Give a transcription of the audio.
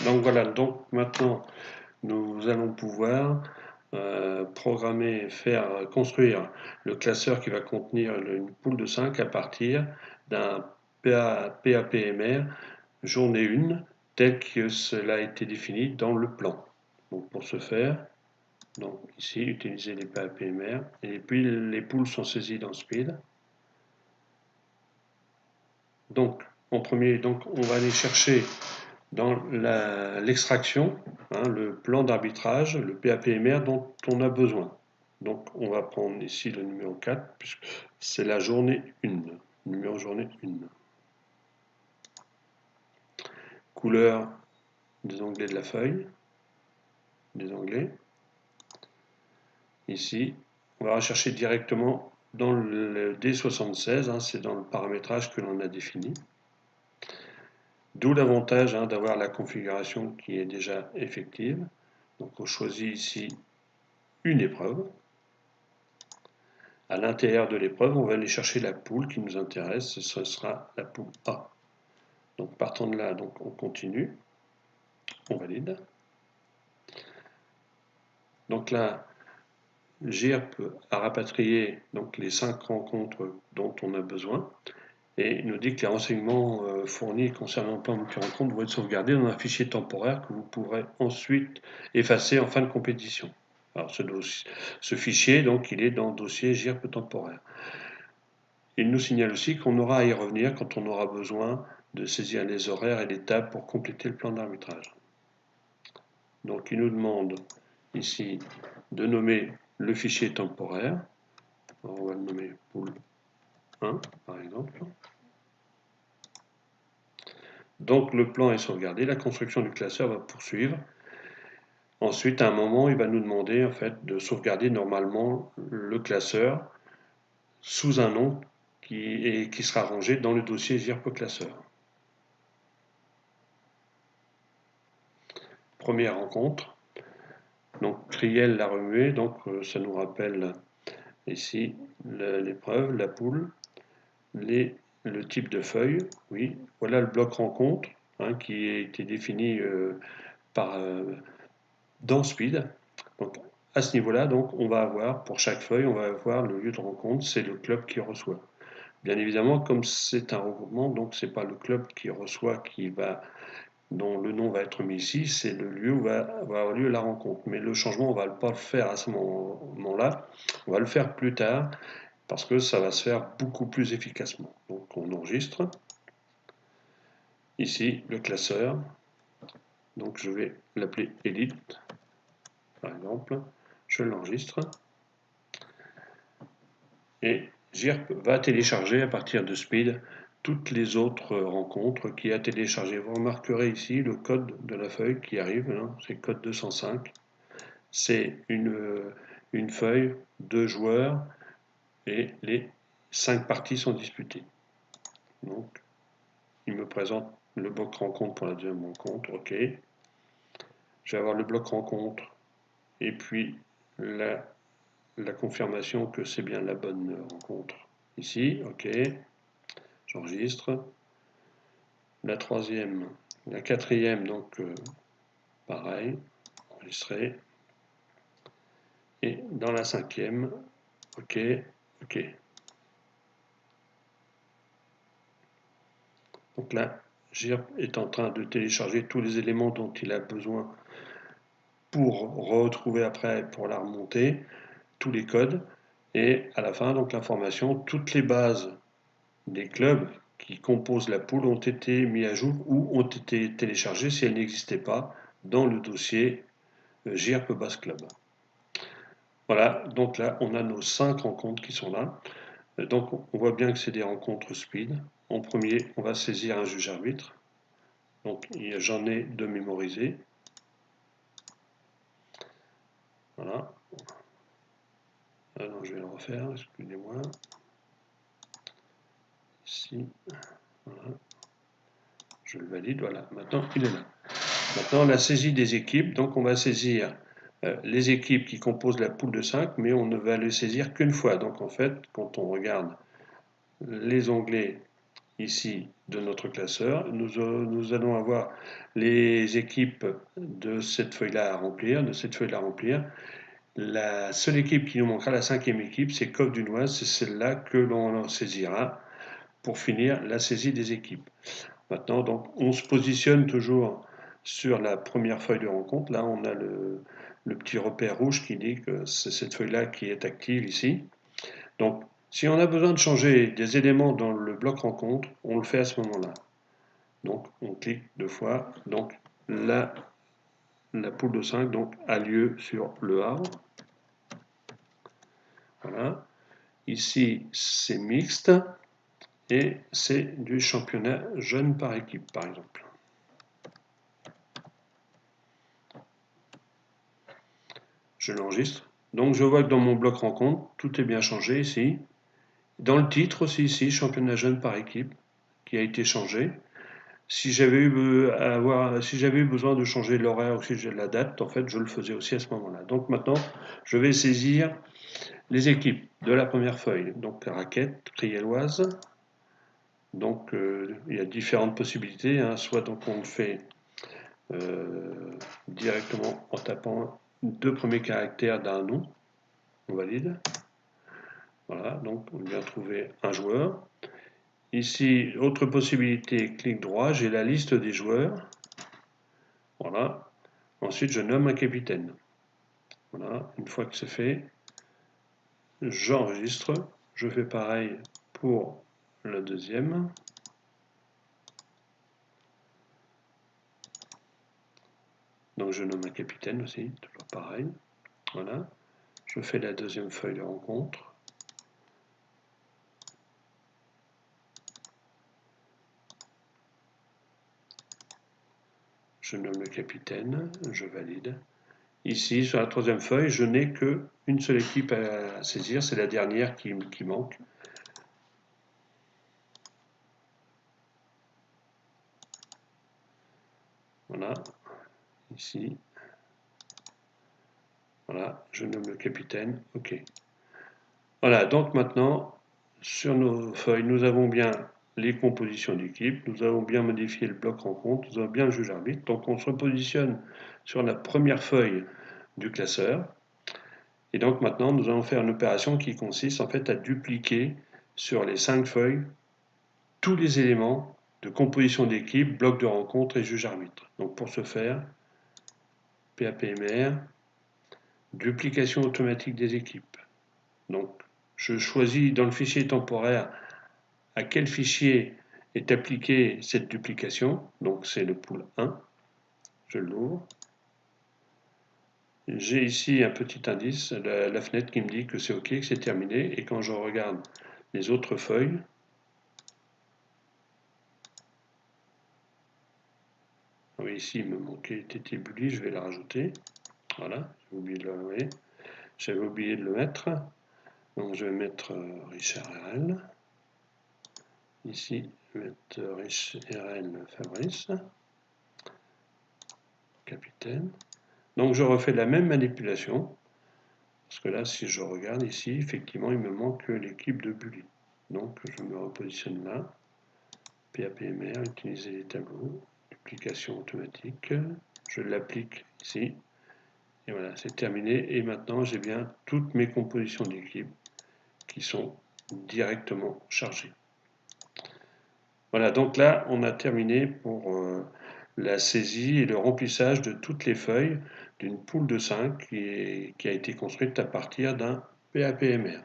Donc voilà, donc maintenant nous allons pouvoir programmer, construire le classeur qui va contenir une poule de 5 à partir d'un PAPMR journée 1 tel que cela a été défini dans le plan. Donc pour ce faire, donc ici utiliser les PAPMR et puis les poules sont saisies dans Speed. Donc en premier, donc on va aller chercher dans l'extraction, le plan d'arbitrage, le PAPMR dont on a besoin. Donc on va prendre ici le numéro 4, puisque c'est la journée 1, numéro journée 1. Couleur des onglets de la feuille, des onglets. Ici, on va rechercher directement dans le D76, c'est dans le paramétrage que l'on a défini. D'où l'avantage d'avoir la configuration qui est déjà effective. Donc on choisit ici une épreuve. À l'intérieur de l'épreuve, on va aller chercher la poule qui nous intéresse, ce sera la poule A. Donc partant de là, donc, on continue, on valide. Donc là, GIRP a rapatrié donc, les 5 rencontres dont on a besoin et il nous dit que les renseignements fournis concernant le plan multi-rencontre vont être sauvegardés dans un fichier temporaire que vous pourrez ensuite effacer en fin de compétition. Alors ce fichier, donc, il est dans le dossier GIRP temporaire. Il nous signale aussi qu'on aura à y revenir quand on aura besoin de saisir les horaires et les tables pour compléter le plan d'arbitrage. Donc il nous demande ici de nommer le fichier temporaire. Alors, on va le nommer pool 1 par exemple. Donc le plan est sauvegardé, la construction du classeur va poursuivre. Ensuite, à un moment, il va nous demander en fait de sauvegarder normalement le classeur sous un nom qui sera rangé dans le dossier GIRP classeur. Première rencontre. Donc Triel l'a remué, donc ça nous rappelle ici l'épreuve, la poule, le type de feuille, oui, voilà le bloc rencontre qui a été défini dans Speed. Donc à ce niveau-là, donc on va avoir pour chaque feuille, on va avoir le lieu de rencontre, c'est le club qui reçoit. Bien évidemment, comme c'est un regroupement, donc c'est pas le club qui reçoit dont le nom va être mis ici, c'est le lieu où va avoir lieu la rencontre. Mais le changement, on ne va pas le faire à ce moment-là, on va le faire plus tard, parce que ça va se faire beaucoup plus efficacement. Donc on enregistre. Ici, le classeur. Donc je vais l'appeler Elite, par exemple. Je l'enregistre. Et GIRP va télécharger à partir de Speed toutes les autres rencontres qui a téléchargé. Vous remarquerez ici le code de la feuille qui arrive, c'est code 205. C'est une feuille de joueurs et les 5 parties sont disputées. Donc, il me présente le bloc rencontre pour la deuxième rencontre, ok. Je vais avoir le bloc rencontre et puis la confirmation que c'est bien la bonne rencontre ici, ok. J'enregistre. La troisième, la quatrième, donc pareil, enregistré. Et dans la cinquième, ok, ok. Donc là, GIRP est en train de télécharger tous les éléments dont il a besoin pour retrouver après, pour la remonter, tous les codes. Et à la fin, donc l'information, toutes les bases des clubs qui composent la poule ont été mis à jour ou ont été téléchargées si elles n'existaient pas dans le dossier GIRP Base Club. Voilà, donc là, on a nos 5 rencontres qui sont là. Donc, on voit bien que c'est des rencontres speed. En premier, on va saisir un juge arbitre. Donc, j'en ai deux mémorisés. Voilà. Ah non, je vais le refaire, excusez-moi. Ici, voilà. Je le valide, voilà. Maintenant, il est là. Maintenant, la saisie des équipes. Donc, on va saisir les équipes qui composent la poule de 5, mais on ne va les saisir qu'une fois. Donc, en fait, quand on regarde les onglets ici de notre classeur. Nous allons avoir les équipes de cette feuille-là à remplir, La seule équipe qui nous manquera, la cinquième équipe, c'est Coq du Noise, c'est celle-là que l'on saisira pour finir la saisie des équipes. Maintenant, donc, on se positionne toujours sur la première feuille de rencontre. Là, on a le petit repère rouge qui dit que c'est cette feuille-là qui est active ici. Donc, si on a besoin de changer des éléments dans le bloc rencontre, on le fait à ce moment-là. Donc, on clique 2 fois. Donc, la poule de 5 donc, a lieu sur le arbre. Voilà. Ici, c'est mixte et c'est du championnat jeune par équipe, par exemple. Je l'enregistre. Donc, je vois que dans mon bloc rencontre, tout est bien changé ici. Dans le titre aussi, ici, championnat jeune par équipe, qui a été changé. Si j'avais eu besoin de changer l'horaire ou si j'ai la date, en fait, je le faisais aussi à ce moment-là. Donc maintenant, je vais saisir les équipes de la première feuille. Donc raquette, crielloise. Donc il y a différentes possibilités. Hein. Soit donc on le fait directement en tapant 2 premiers caractères d'un nom. On valide. Voilà, donc on vient trouver un joueur. Ici, autre possibilité, clic droit, j'ai la liste des joueurs. Voilà. Ensuite, je nomme un capitaine. Voilà. Une fois que c'est fait, j'enregistre. Je fais pareil pour la deuxième. Donc, je nomme un capitaine aussi, toujours pareil. Voilà. Je fais la deuxième feuille de rencontre. Je nomme le capitaine, je valide. Ici, sur la troisième feuille, je n'ai qu'une seule équipe à saisir, c'est la dernière qui manque. Voilà, ici. Voilà, je nomme le capitaine, OK. Voilà, donc maintenant, sur nos feuilles, nous avons bien les compositions d'équipe, nous avons bien modifié le bloc rencontre, nous avons bien le juge arbitre. Donc on se repositionne sur la première feuille du classeur. Et donc maintenant, nous allons faire une opération qui consiste en fait à dupliquer sur les 5 feuilles tous les éléments de composition d'équipe, bloc de rencontre et juge arbitre. Donc pour ce faire, PAPMR, duplication automatique des équipes. Donc je choisis dans le fichier temporaire à quel fichier est appliquée cette duplication. Donc c'est le pool 1. Je l'ouvre. J'ai ici un petit indice, la fenêtre qui me dit que c'est OK, que c'est terminé. Et quand je regarde les autres feuilles, oui, ici il me manquait TT Bully, je vais la rajouter. Voilà, j'avais oublié de le mettre. Donc je vais mettre Richard RL. Ici, je vais mettre Rich RL Fabrice. Capitaine. Donc je refais la même manipulation. Parce que là, si je regarde ici, effectivement, il me manque l'équipe de Bully. Donc je me repositionne là. PAPMR, utiliser les tableaux. Duplication automatique. Je l'applique ici. Et voilà, c'est terminé. Et maintenant, j'ai bien toutes mes compositions d'équipe qui sont directement chargées. Voilà, donc là, on a terminé pour la saisie et le remplissage de toutes les feuilles d'une poule de 5 qui a été construite à partir d'un PAPMR.